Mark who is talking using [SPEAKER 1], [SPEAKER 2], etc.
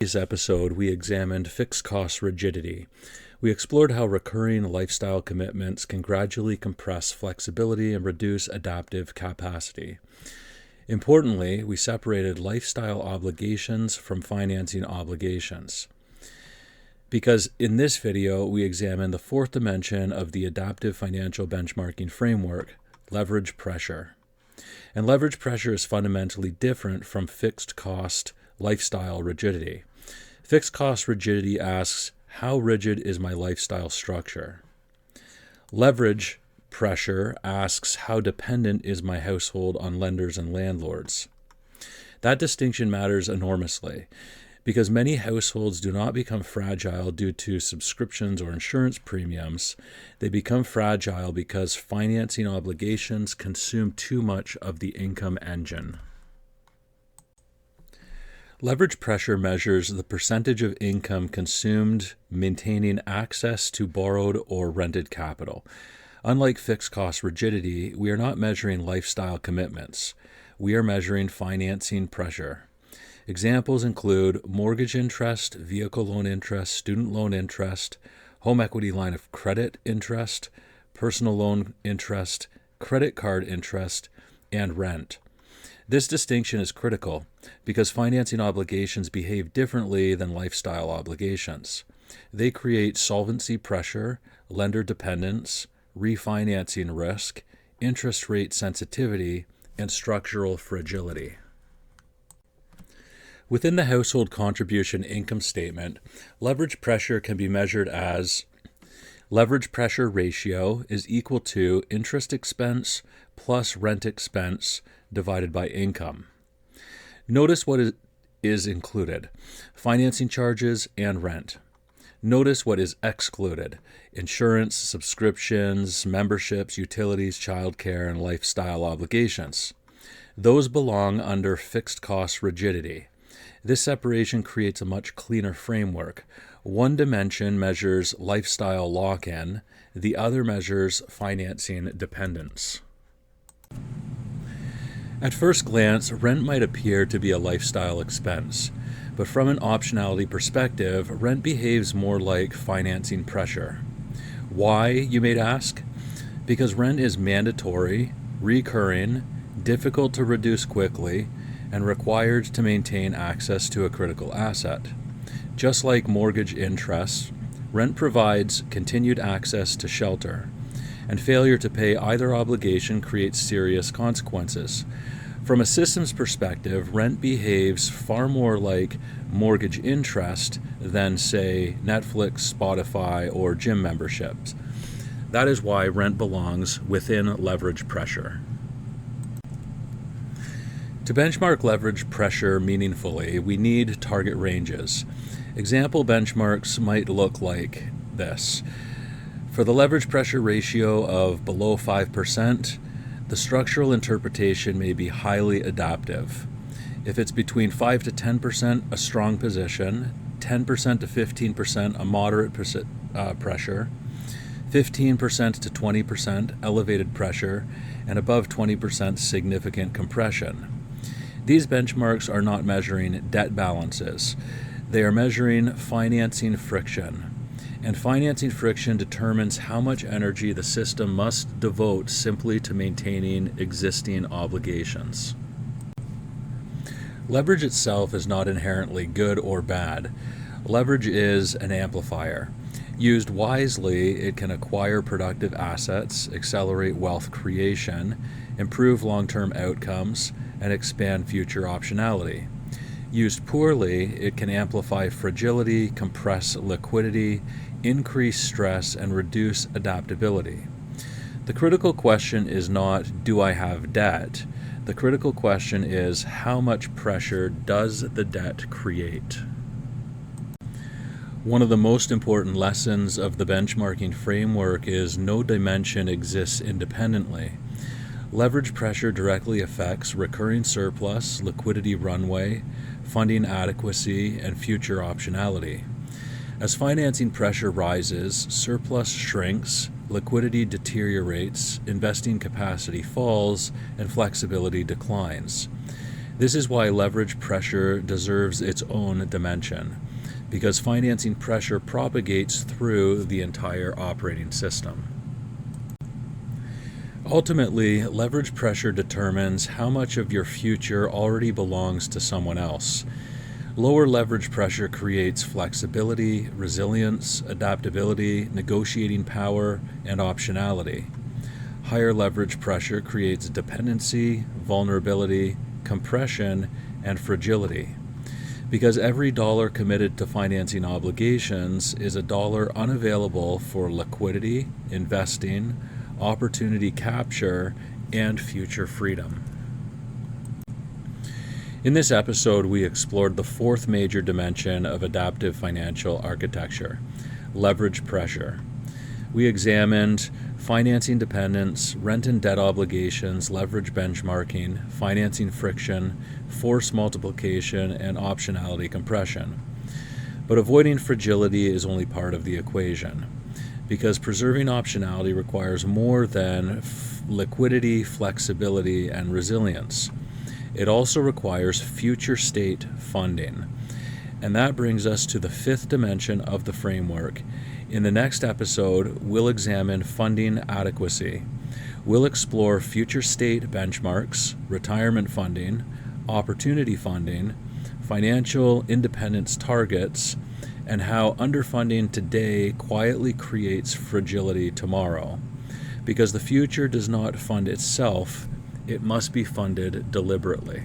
[SPEAKER 1] This episode, we examined fixed cost rigidity. We explored how recurring lifestyle commitments can gradually compress flexibility and reduce adaptive capacity. Importantly, we separated lifestyle obligations from financing obligations. Because in this video, we examine the fourth dimension of the adaptive financial benchmarking framework, leverage pressure. And leverage pressure is fundamentally different from fixed cost lifestyle rigidity. Fixed cost rigidity asks, how rigid is my lifestyle structure? Leverage pressure asks, how dependent is my household on lenders and landlords? That distinction matters enormously because many households do not become fragile due to subscriptions or insurance premiums. They become fragile because financing obligations consume too much of the income engine. Leverage pressure measures the percentage of income consumed maintaining access to borrowed or rented capital. Unlike fixed cost rigidity, we are not measuring lifestyle commitments. We are measuring financing pressure. Examples include mortgage interest, vehicle loan interest, student loan interest, home equity line of credit interest, personal loan interest, credit card interest, and rent. This distinction is critical because financing obligations behave differently than lifestyle obligations. They create solvency pressure, lender dependence, refinancing risk, interest rate sensitivity, and structural fragility. Within the household contribution income statement, leverage pressure can be measured as leverage pressure ratio is equal to interest expense plus rent expense divided by income. Notice what is included: financing charges and rent. Notice what is excluded: insurance, subscriptions, memberships, utilities, childcare, and lifestyle obligations. Those belong under fixed cost rigidity. This separation creates a much cleaner framework. One dimension measures lifestyle lock-in, the other measures financing dependence. At first glance, rent might appear to be a lifestyle expense, but from an optionality perspective, rent behaves more like financing pressure. Why, you may ask? Because rent is mandatory, recurring, difficult to reduce quickly, and required to maintain access to a critical asset. Just like mortgage interest, rent provides continued access to shelter, and failure to pay either obligation creates serious consequences. From a systems perspective, rent behaves far more like mortgage interest than, say, Netflix, Spotify, or gym memberships. That is why rent belongs within leverage pressure. To benchmark leverage pressure meaningfully, we need target ranges. Example benchmarks might look like this. For the leverage pressure ratio of below 5%, the structural interpretation may be highly adaptive. If it's between 5 to 10%, a strong position, 10% to 15%, a moderate pressure, 15% to 20%, elevated pressure, and above 20%, significant compression. These benchmarks are not measuring debt balances. They are measuring financing friction. And financing friction determines how much energy the system must devote simply to maintaining existing obligations. Leverage itself is not inherently good or bad. Leverage is an amplifier. Used wisely, it can acquire productive assets, accelerate wealth creation, improve long-term outcomes, and expand future optionality. Used poorly, it can amplify fragility, compress liquidity, increase stress, and reduce adaptability. The critical question is not, do I have debt? The critical question is, how much pressure does the debt create? One of the most important lessons of the benchmarking framework is no dimension exists independently. Leverage pressure directly affects recurring surplus, liquidity runway, funding adequacy, and future optionality. As financing pressure rises, surplus shrinks, liquidity deteriorates, investing capacity falls, and flexibility declines. This is why leverage pressure deserves its own dimension, because financing pressure propagates through the entire operating system. Ultimately, leverage pressure determines how much of your future already belongs to someone else. Lower leverage pressure creates flexibility, resilience, adaptability, negotiating power, and optionality. Higher leverage pressure creates dependency, vulnerability, compression, and fragility. Because every dollar committed to financing obligations is a dollar unavailable for liquidity, investing, opportunity capture, and future freedom. In this episode, we explored the fourth major dimension of adaptive financial architecture, leverage pressure. We examined financing dependence, rent and debt obligations, leverage benchmarking, financing friction, force multiplication, and optionality compression. But avoiding fragility is only part of the equation, because preserving optionality requires more than liquidity, flexibility, and resilience. It also requires future state funding. And that brings us to the fifth dimension of the framework. In the next episode, we'll examine funding adequacy. We'll explore future state benchmarks, retirement funding, opportunity funding, financial independence targets, and how underfunding today quietly creates fragility tomorrow. Because the future does not fund itself, it must be funded deliberately.